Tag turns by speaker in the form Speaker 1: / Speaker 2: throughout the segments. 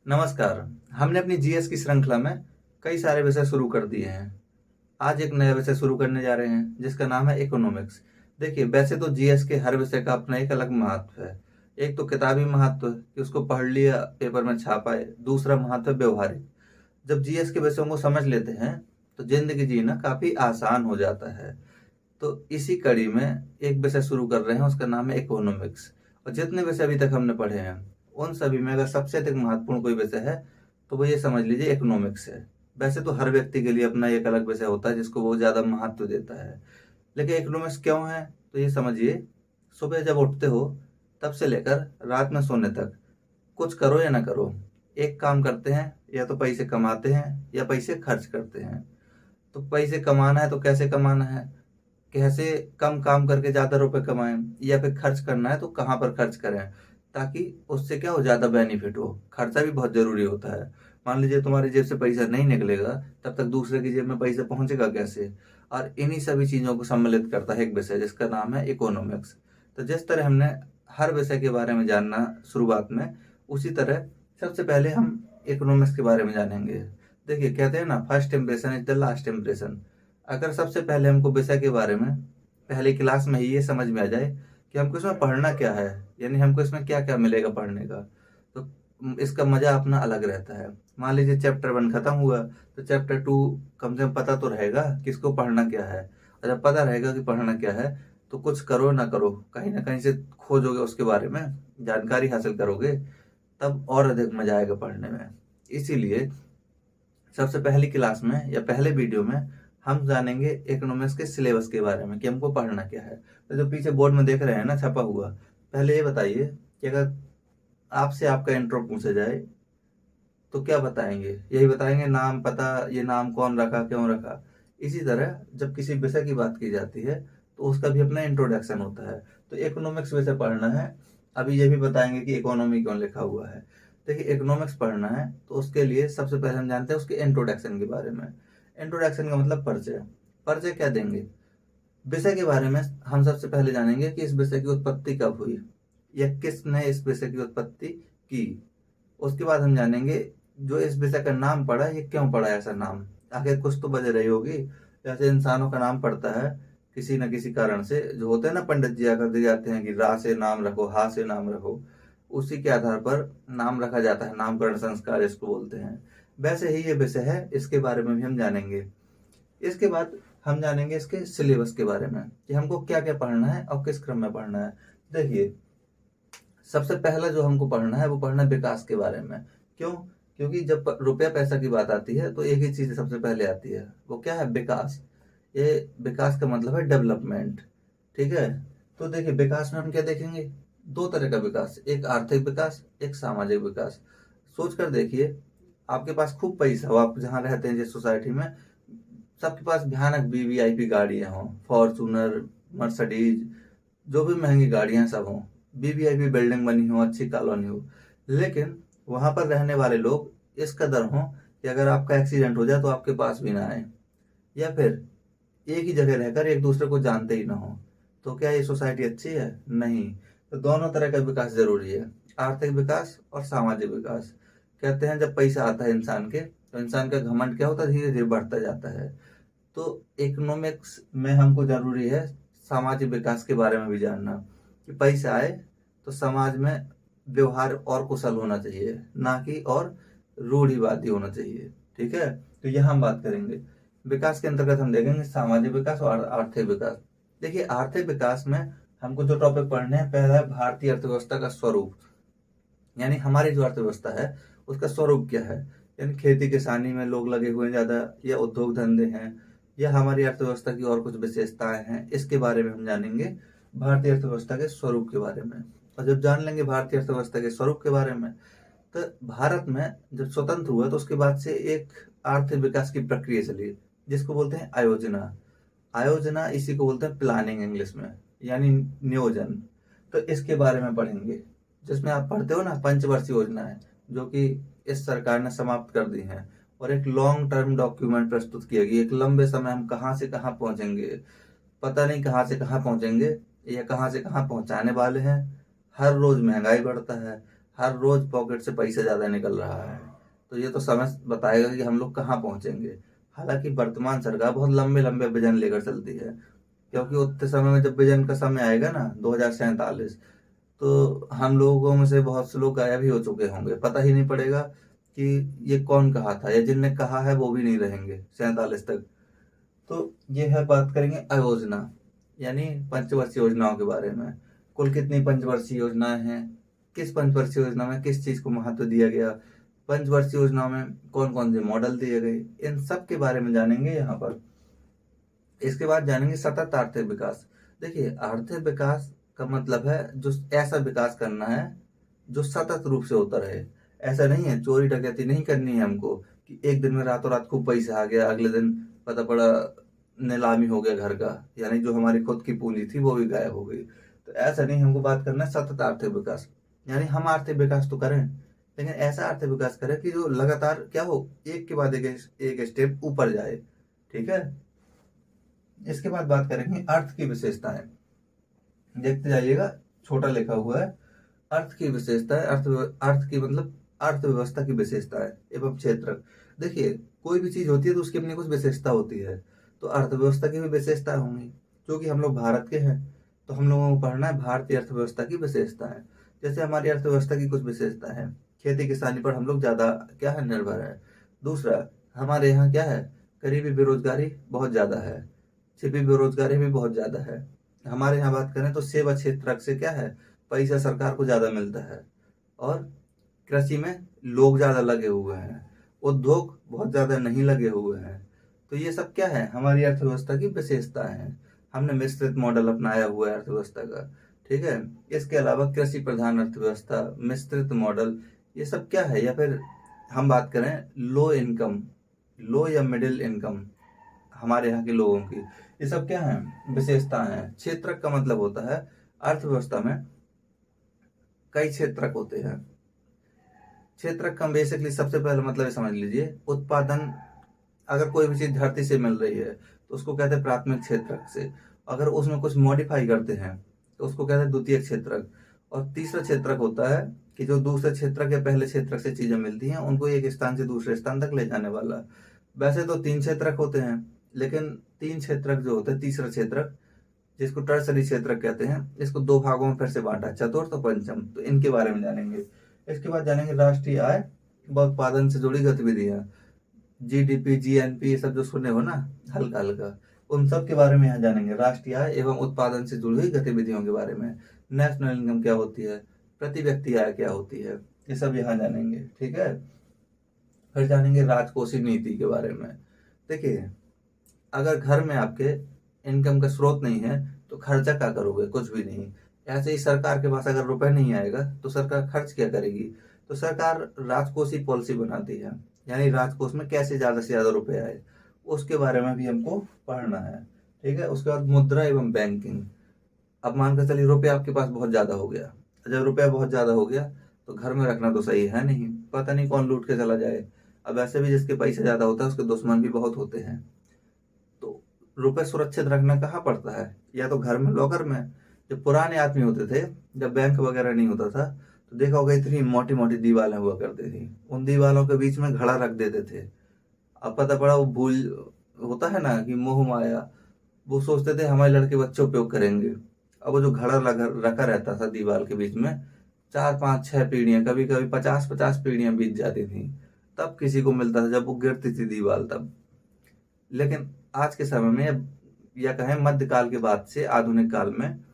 Speaker 1: नमस्कार। हमने अपनी जीएस की श्रृंखला में कई सारे विषय शुरू कर दिए हैं। आज एक नया विषय शुरू करने जा रहे हैं जिसका नाम है इकोनॉमिक्स। देखिए, वैसे तो जीएस के हर विषय का अपना एक अलग महत्व है। एक तो किताबी महत्व है कि उसको पढ़ लिया, पेपर में छापा है। दूसरा महत्व है व्यवहारिक। जब जीएस के विषयों को समझ लेते हैं तो जिंदगी जीना काफी आसान हो जाता है। तो इसी कड़ी में एक विषय शुरू कर रहे हैं, उसका नाम है इकोनॉमिक्स। और जितने विषय अभी तक हमने पढ़े हैं उन सभी में अगर सबसे अधिक महत्वपूर्ण कोई विषय है तो वो ये समझ लीजिए इकोनॉमिक्स है। वैसे तो हर व्यक्ति के लिए अपना एक अलग विषय होता है जिसको वो ज्यादा महत्व देता है, लेकिन इकोनॉमिक्स क्यों है तो ये समझिए। सुबह जब उठते हो तब से लेकर रात में सोने तक कुछ करो या ना करो, एक काम करते हैं, या तो पैसे कमाते हैं या पैसे खर्च करते हैं। तो पैसे कमाना है तो कैसे कमाना है, कैसे कम काम करके ज्यादा रुपए कमाएं, या फिर खर्च करना है तो कहाँ पर खर्च करें ताकि उससे क्या हो, ज्यादा बेनिफिट हो। खर्चा भी बहुत जरूरी होता है। मान लीजिए तुम्हारी जेब से पैसा नहीं निकलेगा तब तक दूसरे की जेब में पैसा पहुंचेगा कैसे। और इन्हीं सभी चीजों को सम्मिलित करता है एक विषय जिसका नाम है इकोनॉमिक्स। तो जिस तरह हमने हर विषय के बारे में जानना शुरुआत में, उसी तरह सबसे पहले हम इकोनॉमिक्स के बारे में जानेंगे। देखिए, कहते हैं ना, first impression is the last impression. अगर सबसे पहले हमको विषय के बारे में पहली क्लास में ही ये समझ में आ जाए कि हमको इसमें पढ़ना क्या है, यानी हमको इसमें क्या क्या मिलेगा पढ़ने का, तो इसका मजा अपना अलग रहता है। मान लीजिए चैप्टर 1 खत्म हुआ तो चैप्टर 2 कम से कम पता तो रहेगा कि इसको पढ़ना क्या है। और जब पता रहेगा कि पढ़ना क्या है तो कुछ करो ना करो कहीं ना कहीं से खोजोगे, उसके बारे में जानकारी हासिल करोगे, तब और अधिक मजा आएगा पढ़ने में। इसीलिए सबसे पहली क्लास में या पहले वीडियो में हम जानेंगे इकोनॉमिक्स के सिलेबस के बारे में कि हमको पढ़ना क्या है। तो जो पीछे बोर्ड में देख रहे हैं ना छपा हुआ, पहले ये बताइए कि अगर आपसे आपका इंट्रो पूछा जाए तो क्या बताएंगे। यही बताएंगे नाम, पता, ये नाम कौन रखा, क्यों रखा। इसी तरह जब किसी विषय की बात की जाती है तो उसका भी अपना इंट्रोडक्शन होता है। तो इकोनॉमिक्स विषय पढ़ना है, अभी ये भी बताएंगे कि इकोनॉमी क्यों लिखा हुआ है। देखिए, इकोनॉमिक्स पढ़ना है तो उसके लिए सबसे पहले हम जानते हैं उसके इंट्रोडक्शन के बारे में। इंट्रोडक्शन का मतलब परिचय। परिचय क्या देंगे, विषय के बारे में हम सबसे पहले जानेंगे कि इस विषय की उत्पत्ति कब हुई या किसने इस विषय की उत्पत्ति की। उसके बाद हम जानेंगे जो इस विषय का नाम पड़ा, ये क्यों पड़ा ऐसा नाम। आखिर कुछ तो वजह रही होगी। जैसे इंसानों का नाम पड़ता है किसी न किसी कारण से, जो होते हैं ना, पंडित जी आकर दे जाते हैं कि रा से नाम रखो, हा से नाम रखो, उसी के आधार पर नाम रखा जाता है। नामकरण संस्कार इसको बोलते हैं। वैसे ही ये विषय है, इसके बारे में भी हम जानेंगे। इसके बाद हम जानेंगे इसके सिलेबस के बारे में कि हमको क्या क्या पढ़ना है और किस क्रम में पढ़ना है। देखिए, सबसे पहला जो हमको पढ़ना है वो पढ़ना है विकास के बारे में। क्यों? क्योंकि जब रुपया पैसा की बात आती है तो एक ही चीज सबसे पहले आती है, वो क्या है, विकास। ये विकास का मतलब है डेवलपमेंट। ठीक है। तो देखिए, विकास में हम क्या देखेंगे, दो तरह का विकास, एक आर्थिक विकास, एक सामाजिक विकास। सोच कर देखिए, आपके पास खूब पैसा हो, आप जहाँ रहते हैं जिस सोसाइटी में, सबके पास भयानक वीवीआईपी गाड़ियां हों, फॉर्चूनर, मर्सिडीज, जो भी महंगी गाड़ियां सब हों, वीवीआईपी बिल्डिंग बनी हो, अच्छी कॉलोनी हो, लेकिन वहां पर रहने वाले लोग इस कदर हों कि अगर आपका एक्सीडेंट हो जाए तो आपके पास भी ना आए, या फिर एक ही जगह रहकर एक दूसरे को जानते ही ना हो, तो क्या ये सोसाइटी अच्छी है? नहीं। तो दोनों तरह का विकास जरूरी है, आर्थिक विकास और सामाजिक विकास। कहते हैं जब पैसा आता है इंसान के तो इंसान का घमंड क्या होता है, धीरे धीरे बढ़ता जाता है। तो इकोनॉमिक्स में हमको जरूरी है सामाजिक विकास के बारे में भी जानना कि पैसा आए तो समाज में व्यवहार और कुशल होना चाहिए, ना कि और रूढ़िवादी होना चाहिए। ठीक है। तो यह हम बात करेंगे। विकास के अंतर्गत हम देखेंगे सामाजिक विकास और आर्थिक विकास। देखिए, आर्थिक विकास में हमको जो टॉपिक पढ़ने हैं, पहला है भारतीय अर्थव्यवस्था का स्वरूप। यानी हमारी जो अर्थव्यवस्था है उसका स्वरूप क्या है, यानी खेती किसानी में लोग लगे हुए हैं ज्यादा, या उद्योग धंधे हैं, या हमारी अर्थव्यवस्था की और कुछ विशेषताएं हैं, इसके बारे में हम जानेंगे भारतीय अर्थव्यवस्था के स्वरूप के बारे में। और जब जान लेंगे भारतीय अर्थव्यवस्था के स्वरूप के बारे में, तो भारत में जब स्वतंत्र हुआ तो उसके बाद से एक आर्थिक विकास की प्रक्रिया चली जिसको बोलते हैं आयोजना। आयोजना इसी को बोलते हैं प्लानिंग इंग्लिश में, यानी नियोजन। तो इसके बारे में पढ़ेंगे, जिसमें आप पढ़ते हो ना पंचवर्षीय योजना है, जो कि इस सरकार ने समाप्त कर दी है, और एक लॉन्ग टर्म डॉक्यूमेंट प्रस्तुत किया गया। एक लंबे समय हम कहाँ से कहाँ पहुंचेंगे, पता नहीं कहाँ से कहाँ पहुंचेंगे या कहाँ से कहाँ पहुंचाने वाले हैं। हर रोज महंगाई बढ़ता है, हर रोज पॉकेट से पैसा ज्यादा निकल रहा है। तो ये तो समय बताएगा कि हम लोग कहाँ पहुंचेंगे। हालांकि वर्तमान सरकार बहुत लंबे लंबे विजन लेकर चलती है, क्योंकि उतने समय में जब विजन का समय आएगा ना 2047, तो हम लोगों में से बहुत से लोग गायब ही हो चुके होंगे, पता ही नहीं पड़ेगा कि ये कौन कहा था, या जिनने कहा है वो भी नहीं रहेंगे 47 तक। तो ये है, बात करेंगे अयोजना यानी पंचवर्षीय योजनाओं के बारे में। कुल कितनी पंचवर्षीय योजनाएं हैं, किस पंचवर्षीय योजना में किस चीज को महत्व दिया गया, पंचवर्षीय योजना में कौन कौन से मॉडल दिए गए, इन सब के बारे में जानेंगे यहाँ पर। इसके बाद जानेंगे सतत आर्थिक विकास। देखिए, आर्थिक विकास का मतलब है जो ऐसा विकास करना है जो सतत रूप से होता रहे। ऐसा नहीं है चोरी डकैती नहीं करनी है हमको कि एक दिन में रातों रात खूब पैसा आ गया, अगले दिन पता पड़ा नीलामी हो गया घर का, यानी जो हमारी खुद की पूंजी थी वो भी गायब हो गई। तो ऐसा नहीं, हमको बात करना है सतत आर्थिक विकास। यानी हम आर्थिक विकास तो करें, लेकिन ऐसा आर्थिक विकास करें कि जो लगातार क्या हो, एक के बाद एक स्टेप ऊपर जाए। ठीक है। इसके बाद बात करेंगे अर्थ की विशेषताएं। देखते जाइएगा, छोटा लिखा हुआ है, अर्थ की विशेषताएं। अर्थ की मतलब अर्थव्यवस्था की विशेषताएं एवं क्षेत्र। देखिए, कोई भी चीज होती है तो उसकी अपनी कुछ विशेषता होती है, तो अर्थव्यवस्था की भी विशेषताएं होंगी। क्योंकि हम लोग भारत के हैं, तो हम लोगों को पढ़ना है भारतीय अर्थव्यवस्था की विशेषताएं। जैसे हमारी अर्थव्यवस्था की कुछ विशेषता है, खेती किसानी पर हम लोग ज्यादा क्या है, निर्भर है। दूसरा, हमारे यहाँ क्या है, गरीबी बेरोजगारी बहुत ज्यादा है, छिपी बेरोजगारी भी बहुत ज्यादा है। हमारे यहाँ बात करें तो सेवा क्षेत्र से क्या है, पैसा सरकार को ज्यादा मिलता है। और कृषि में लोग ज्यादा लगे हुए हैं, उद्योग बहुत ज्यादा नहीं लगे हुए हैं। तो ये सब क्या है, हमारी अर्थव्यवस्था की विशेषता है। हमने मिश्रित मॉडल अपनाया हुआ है अर्थव्यवस्था का। ठीक है। इसके अलावा कृषि प्रधान अर्थव्यवस्था, मिश्रित मॉडल, ये सब क्या है। या फिर हम बात करें लो इनकम, लो या मिडिल इनकम हमारे यहाँ के लोगों की, ये सब क्या है, विशेषताएं हैं। क्षेत्रक का मतलब होता है अर्थव्यवस्था में कई क्षेत्रक होते हैं। क्षेत्रक का बेसिकली सबसे पहले मतलब ये समझ लीजिए, उत्पादन। अगर कोई भी चीज धरती से मिल रही है तो उसको कहते हैं प्राथमिक क्षेत्रक से। अगर उसमें कुछ मॉडिफाई करते हैं तो उसको कहते हैं द्वितीय क्षेत्रक। और तीसरा क्षेत्रक होता है कि जो दूसरे क्षेत्रक या पहले क्षेत्रक से चीजें मिलती हैं उनको एक स्थान से दूसरे स्थान तक ले जाने वाला। वैसे तो 3 क्षेत्रक होते हैं, लेकिन 3 क्षेत्रक जो होते हैं, तीसरा क्षेत्रक जिसको टर्सरी क्षेत्रक कहते हैं, इसको 2 भागों में फिर से बांटा, चतुर्थ और पंचम। तो इनके बारे में जानेंगे। इसके बाद जानेंगे राष्ट्रीय आय व उत्पादन से जुड़ी गतिविधियां, जीडीपी, जीएनपी, ये सब जो सुने हो ना हल्का हल्का, उन सब के बारे में यहाँ जानेंगे। राष्ट्रीय आय एवं उत्पादन से जुड़ी हुई गतिविधियों के बारे में, नेशनल इनकम क्या होती है, प्रति व्यक्ति आय क्या होती है, ये सब यहाँ जानेंगे। ठीक है। फिर जानेंगे राजकोषीय नीति के बारे में। देखिए, अगर घर में आपके इनकम का स्रोत नहीं है तो खर्चा क्या करोगे, कुछ भी नहीं। ऐसे ही सरकार के पास अगर रुपए नहीं आएगा तो सरकार खर्च क्या करेगी। तो सरकार राजकोषीय पॉलिसी बनाती है, यानी राजकोष में कैसे ज्यादा से ज्यादा रुपए आए, उसके बारे में भी हमको पढ़ना है। ठीक है। उसके बाद मुद्रा एवं बैंकिंग। अब मान कर चलिए रुपया आपके पास बहुत ज्यादा हो गया। जब रुपया बहुत ज्यादा हो गया तो घर में रखना तो सही है नहीं, पता नहीं कौन लूट के चला जाए। अब ऐसे भी जिसके पैसे ज्यादा होता है उसके दुश्मन भी बहुत होते हैं। तो रुपए सुरक्षित रखना कहाँ पड़ता है, या तो घर में, लॉकर में। जब पुराने आदमी होते थे, जब बैंक वगैरह नहीं होता था, तो देखा होगा इतनी मोटी मोटी दीवारें हुआ करती थी, उन दीवारों के बीच में घड़ा रख देते थे। अब पता पड़ा वो भूल, होता है ना कि मोह माया, वो सोचते थे हमारे लड़के बच्चे उपयोग करेंगे। अब वो जो घड़ा रखा रहता था दीवार के बीच में, 4 5 6 पीढ़ियां, कभी कभी 50 50 पीढ़ियां बीत जाती थी, तब किसी को मिलता था जब वो गिरती थी दीवार तब। लेकिन आज के समय में, या कहें मध्यकाल के बाद से आधुनिक काल में,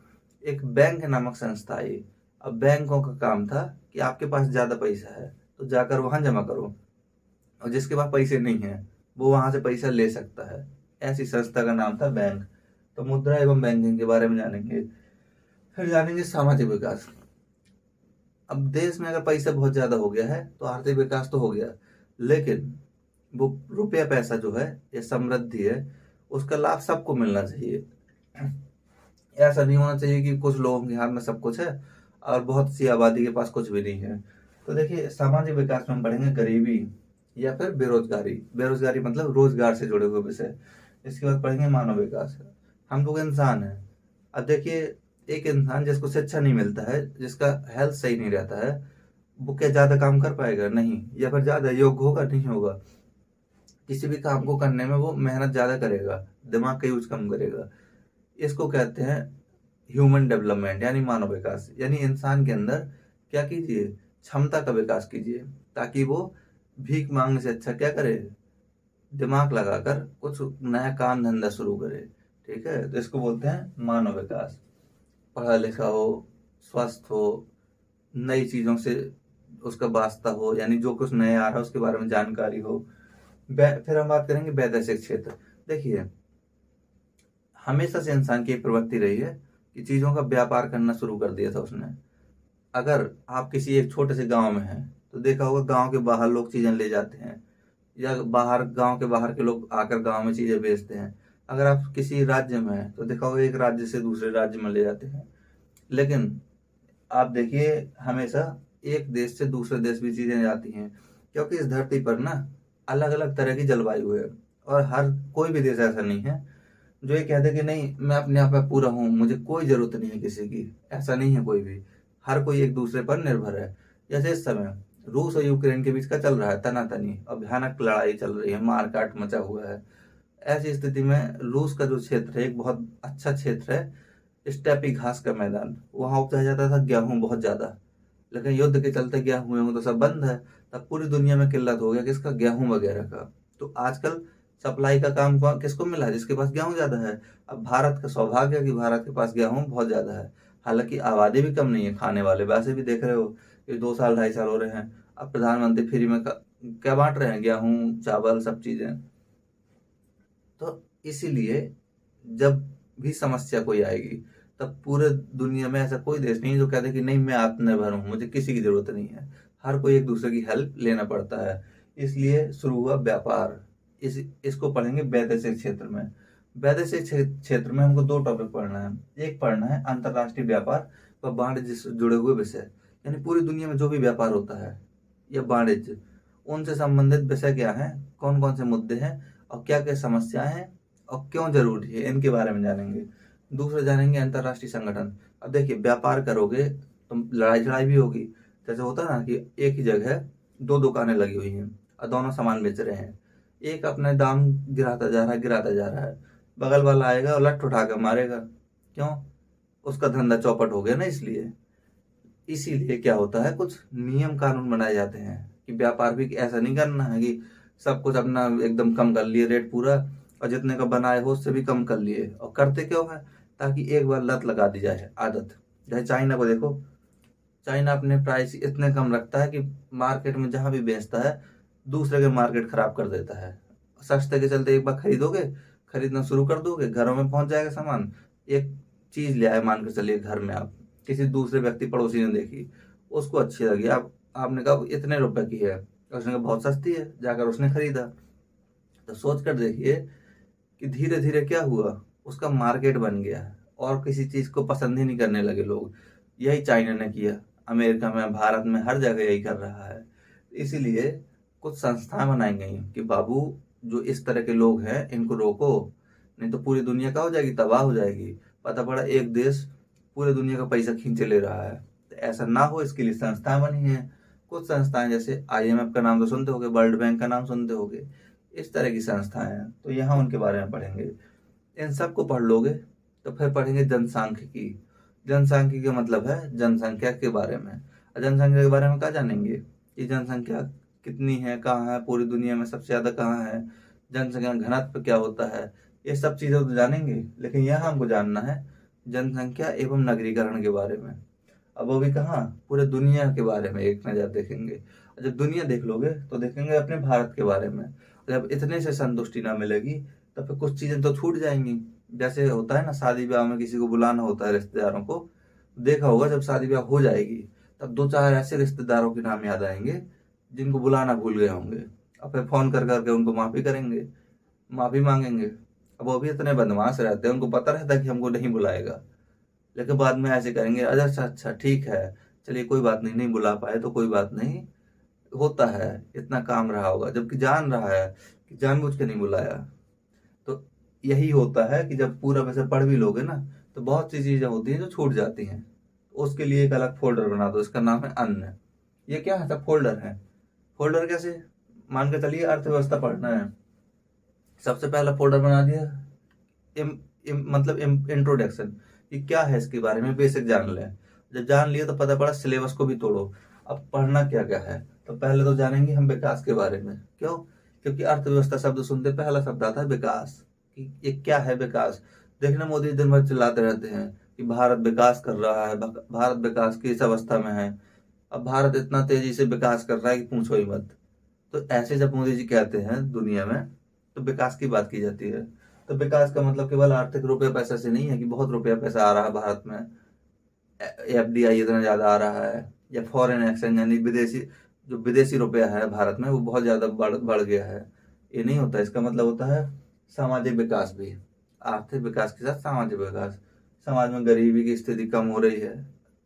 Speaker 1: एक बैंक नामक संस्था आई। अब बैंकों का काम था कि आपके पास ज्यादा पैसा है तो जाकर वहां जमा करो, और जिसके पास पैसे नहीं है वो वहां से पैसा ले सकता है। ऐसी संस्था का नाम था बैंक। तो मुद्रा एवं बैंकिंग के बारे में जानेंगे। फिर जानेंगे सामाजिक विकास। अब देश में अगर पैसा बहुत ज्यादा हो गया है तो आर्थिक विकास तो हो गया, लेकिन वो रुपया पैसा जो है, ये समृद्धि है, उसका लाभ सबको मिलना चाहिए। ऐसा नहीं होना चाहिए कि कुछ लोगों के हाथ में सब कुछ है और बहुत सी आबादी के पास कुछ भी नहीं है। तो देखिए, सामाजिक विकास में हम पढ़ेंगे गरीबी या फिर बेरोजगारी। बेरोजगारी मतलब रोजगार से जुड़े हुए विषय। इसके बाद पढ़ेंगे मानव विकास। हम लोग इंसान हैं। अब देखिए, एक इंसान जिसको शिक्षा नहीं मिलता है, जिसका हेल्थ सही नहीं रहता है, वो क्या ज्यादा काम कर पाएगा? नहीं। या फिर ज्यादा योग्य होगा? नहीं होगा। किसी भी काम को करने में वो मेहनत ज्यादा करेगा, दिमाग का यूज कम करेगा। इसको कहते हैं ह्यूमन डेवलपमेंट, यानी मानव विकास। यानी इंसान के अंदर क्या कीजिए? क्षमता का विकास कीजिए, ताकि वो भीख मांगने से अच्छा क्या करे? दिमाग लगाकर कुछ नया काम धंधा शुरू करे। ठीक है, तो इसको बोलते हैं मानव विकास। पढ़ा लिखा हो, स्वस्थ हो, नई चीजों से उसका वास्ता हो, यानी जो कुछ नया आ रहा है उसके बारे में जानकारी हो। फिर हम बात करेंगे वैदेशिक क्षेत्र। देखिए, हमेशा से इंसान की एक प्रवृत्ति रही है कि चीजों का व्यापार करना शुरू कर दिया था उसने। अगर आप किसी एक छोटे से गांव में हैं तो देखा होगा गांव के बाहर लोग चीजें ले जाते हैं, या बाहर गांव के बाहर के लोग आकर गांव में चीजें बेचते हैं। अगर आप किसी राज्य में हैं तो देखा होगा एक राज्य से दूसरे राज्य में ले जाते हैं। लेकिन आप देखिए, हमेशा एक देश से दूसरे देश भी चीजें जाती हैं, क्योंकि इस धरती पर ना अलग अलग तरह की जलवायु है। और हर कोई भी देश ऐसा नहीं है जो ये कहते कि नहीं मैं अपने आप में पूरा हूँ, मुझे कोई जरूरत नहीं है किसी की। ऐसा नहीं है कोई भी। हर कोई एक दूसरे पर निर्भर है। जैसे इस समय रूस और यूक्रेन के बीच का चल रहा है तनातनी, और भयानक लड़ाई चल रही है, मारकाट मचा हुआ है। ऐसी स्थिति में रूस का जो क्षेत्र है एक बहुत अच्छा क्षेत्र है, स्टेपी घास का मैदान। वहां उपजाया जाता था गेहूं बहुत ज्यादा। लेकिन युद्ध के चलते गेहूं वेहूं तो सब बंद है। तब पूरी दुनिया में किल्लत हो गया किसका? गेहूं वगैरह का। तो आजकल सप्लाई का काम किसको मिला है? जिसके पास गेहूं ज्यादा है। अब भारत का सौभाग्य है कि भारत के पास गेहूं बहुत ज्यादा है। हालांकि आबादी भी कम नहीं है खाने वाले। वैसे भी देख रहे हो कि 2 साल 2.5 साल हो रहे हैं, अब प्रधानमंत्री फ्री में क्या बांट रहे हैं? गेहूं, चावल, सब चीजें। तो इसीलिए जब भी समस्या कोई आएगी तब पूरे दुनिया में ऐसा कोई देश नहीं है जो कहते कि नहीं मैं आत्मनिर्भर हूं, मुझे किसी की जरूरत नहीं है। हर कोई एक दूसरे की हेल्प लेना पड़ता है। इसलिए शुरू हुआ व्यापार। इसको पढ़ेंगे वैदेशिक क्षेत्र में। वैदेशिक क्षेत्र में हमको 2 टॉपिक पढ़ना है। एक पढ़ना है अंतरराष्ट्रीय व्यापार व वाणिज्य से जुड़े हुए विषय, यानी पूरी दुनिया में जो भी व्यापार होता है या वाणिज्य, उनसे संबंधित विषय क्या है, कौन कौन से मुद्दे हैं, और क्या क्या समस्याएं हैं, और क्यों जरूरी है, इनके बारे में जानेंगे। दूसरा जानेंगे अंतरराष्ट्रीय संगठन। अब देखिए, व्यापार करोगे तो लड़ाई झड़ाई भी होगी। जैसे होता है ना कि एक ही जगह 2 दुकानें लगी हुई हैं और दोनों सामान बेच रहे हैं। एक अपने दाम गिराता जा रहा है, गिराता जा रहा है। बगल वाला आएगा और लठ उठा कर मारेगा। क्यों? उसका धंधा चौपट हो गया ना। इसलिए इसीलिए क्या होता है, कुछ नियम कानून बनाए जाते हैं कि व्यापार भी ऐसा नहीं करना है कि सब कुछ अपना एकदम कम कर लिए रेट पूरा, और जितने का बनाए हो उससे भी कम कर लिए। और करते क्यों है? ताकि एक बार लत लगा दी जाए, आदत। जैसे चाइना को देखो, चाइना अपने प्राइस इतने कम रखता है कि मार्केट में जहां भी बेचता है दूसरे के मार्केट खराब कर देता है। सस्ते के चलते एक बार खरीदोगे, खरीदना शुरू कर दोगे, घरों में पहुंच जाएगा सामान। एक चीज ले आए मान के चलिए घर में, आप किसी दूसरे व्यक्ति पड़ोसी ने देखी, उसको अच्छी लगी, आपने कहा इतने रुपए की है, उसने कहा बहुत सस्ती है, जाकर उसने खरीदा। तो सोच कर देखिए कि धीरे धीरे क्या हुआ, उसका मार्केट बन गया और किसी चीज को पसंद ही नहीं करने लगे लोग। यही चाइना ने किया, अमेरिका में, भारत में, हर जगह यही कर रहा है। इसीलिए कुछ संस्थाएं बनाई गई कि बाबू जो इस तरह के लोग हैं इनको रोको, नहीं तो पूरी दुनिया क्या हो जाएगी? तबाह हो जाएगी। पता पड़ा एक देश पूरे दुनिया का पैसा खींचे ले रहा है। तो ऐसा ना हो इसके लिए संस्थाएं बनी हैं। कुछ संस्थाएं जैसे IMF का नाम तो सुनते होंगे, वर्ल्ड बैंक का नाम सुनते होंगे, इस तरह की संस्थाएं हैं। तो यहाँ उनके बारे में पढ़ेंगे। इन सबको पढ़ लोगे तो फिर पढ़ेंगे जनसांख्यिकी। जनसांख्यिकी का मतलब है जनसंख्या के बारे में। और जनसंख्या के बारे में क्या जानेंगे कि जनसंख्या कितनी है, कहाँ है, पूरी दुनिया में सबसे ज्यादा कहाँ है, जनसंख्या घनत्व क्या होता है, ये सब चीजें तो जानेंगे। लेकिन यहाँ हमको जानना है जनसंख्या एवं नगरीकरण के बारे में। अब वो भी कहाँ? पूरे दुनिया के बारे में एक नजर देखेंगे। और जब दुनिया देख लोगे तो देखेंगे अपने भारत के बारे में। जब इतने से संतुष्टि ना मिलेगी तो फिर कुछ चीजें तो छूट जाएंगी। जैसे होता है ना, शादी ब्याह में किसी को बुलाना होता है रिश्तेदारों को, देखा होगा जब शादी ब्याह हो जाएगी तब 2-4 ऐसे रिश्तेदारों के नाम याद आएंगे जिनको बुलाना भूल गए होंगे। और फिर फोन कर करके उनको माफी करेंगे, माफी मांगेंगे। अब वो भी इतने बदमाश रहते हैं, उनको पता रहता है कि हमको नहीं बुलाएगा, लेकिन बाद में ऐसे करेंगे, अच्छा अच्छा ठीक है, चलिए कोई बात नहीं, नहीं बुला पाए तो कोई बात नहीं, होता है, इतना काम रहा होगा, जबकि जान रहा है कि जानबूझ के नहीं बुलाया। तो यही होता है कि जब पूरा वैसे पढ़ भी लोगे ना तो बहुत सी चीजें होती हैं जो छूट जाती हैं। उसके लिए एक अलग फोल्डर बना दो, इसका नाम है अन्य। ये क्या है, सब फोल्डर है। फोल्डर कैसे, मान के चलिए अर्थव्यवस्था पढ़ना है, सबसे पहला फोल्डर बना दिया मतलब इंट्रोडक्शन, कि क्या है इसके बारे में बेसिक जान लें। जब जान लिया तो पता पड़ा सिलेबस को भी तोड़ो, अब पढ़ना क्या क्या है। तो पहले तो जानेंगे हम विकास के बारे में। क्यों? क्योंकि अर्थव्यवस्था शब्द सुनते पहला शब्द आता है विकास, कि ये क्या है विकास। देखना मोदी दिन भर चिल्लाते रहते हैं कि भारत विकास कर रहा है, भारत विकास की इस अवस्था में है। अब भारत इतना तेजी से विकास कर रहा है कि पूछो ही मत। तो ऐसे जब मोदी जी कहते हैं दुनिया में, तो विकास की बात की जाती है। तो विकास का मतलब केवल आर्थिक रुपया पैसा से नहीं है कि बहुत रुपया पैसा आ रहा है भारत में, एफडीआई इतना ज्यादा आ रहा है, या फॉरेन एक्सचेंज यानी विदेशी, जो विदेशी रुपया है भारत में वो बहुत ज्यादा बढ़ गया है। ये नहीं होता, इसका मतलब होता है सामाजिक विकास भी। आर्थिक विकास के साथ सामाजिक विकास। समाज में गरीबी की स्थिति कम हो रही है,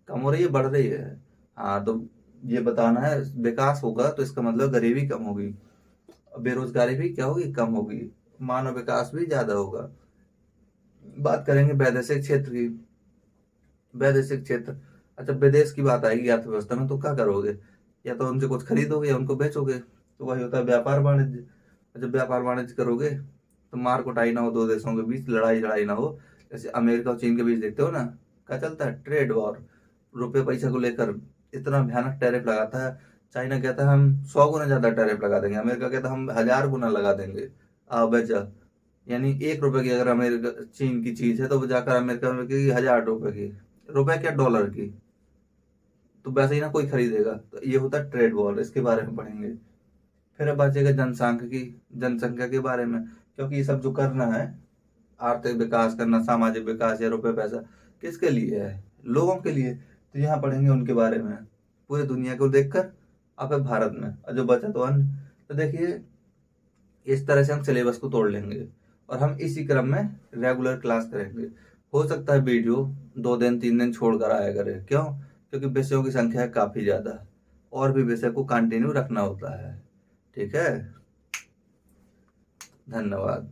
Speaker 1: कम हो रही है, बढ़ रही है। हाँ, तो ये बताना है विकास होगा तो इसका मतलब गरीबी कम होगी, बेरोजगारी भी क्या होगी, कम होगी, मानव विकास भी ज्यादा होगा। बात करेंगे वैदेशिक क्षेत्र की। वैदेशिक क्षेत्र, अच्छा विदेश की बात आएगी अर्थव्यवस्था में तो क्या करोगे, या तो उनसे कुछ खरीदोगे या उनको बेचोगे, तो वही होता है व्यापार वाणिज्य। जब व्यापार वाणिज्य करोगे तो मार कुटाई ना हो, दो देशों के बीच लड़ाई झड़ाई ना हो। जैसे अमेरिका और चीन के बीच देखते हो ना, क्या चलता है, ट्रेड वॉर। रुपये पैसा को लेकर इतना भयानक टैरिफ लगाता है। चाइना कहता है हम 100 गुना ज्यादा टैरिफ लगा देंगे, अमेरिका कहता है हम 1000 गुना लगा देंगे। आओ बेचा, यानी 1 रुपए की अगर अमेरिका चीन की चीज है तो वो जाकर अमेरिका में बिकेगी 1000 रुपए की, रुपए क्या डॉलर की। तो वैसे ही ना कोई खरीदेगा। तो ये होता है ट्रेड वॉर, इसके बारे में पढ़ेंगे। फिर अब बचेगा जनसांख्यिकी, जनसंख्या के बारे में। क्योंकि ये सब जो करना है, आर्थिक विकास करना, सामाजिक विकास या रुपये पैसा, किसके लिए है, लोगों के लिए। तो यहाँ पढ़ेंगे उनके बारे में, पूरी दुनिया को देखकर अब है भारत में, और जो बचा तो अन्य। तो देखिए इस तरह से हम सिलेबस को तोड़ लेंगे, और हम इसी क्रम में रेगुलर क्लास करेंगे। हो सकता है वीडियो 2 दिन 3 दिन छोड़ कर आया करे, क्यों? क्योंकि विषयों की संख्या है काफी ज्यादा, और भी विषय को कंटिन्यू रखना होता है। ठीक है, धन्यवाद।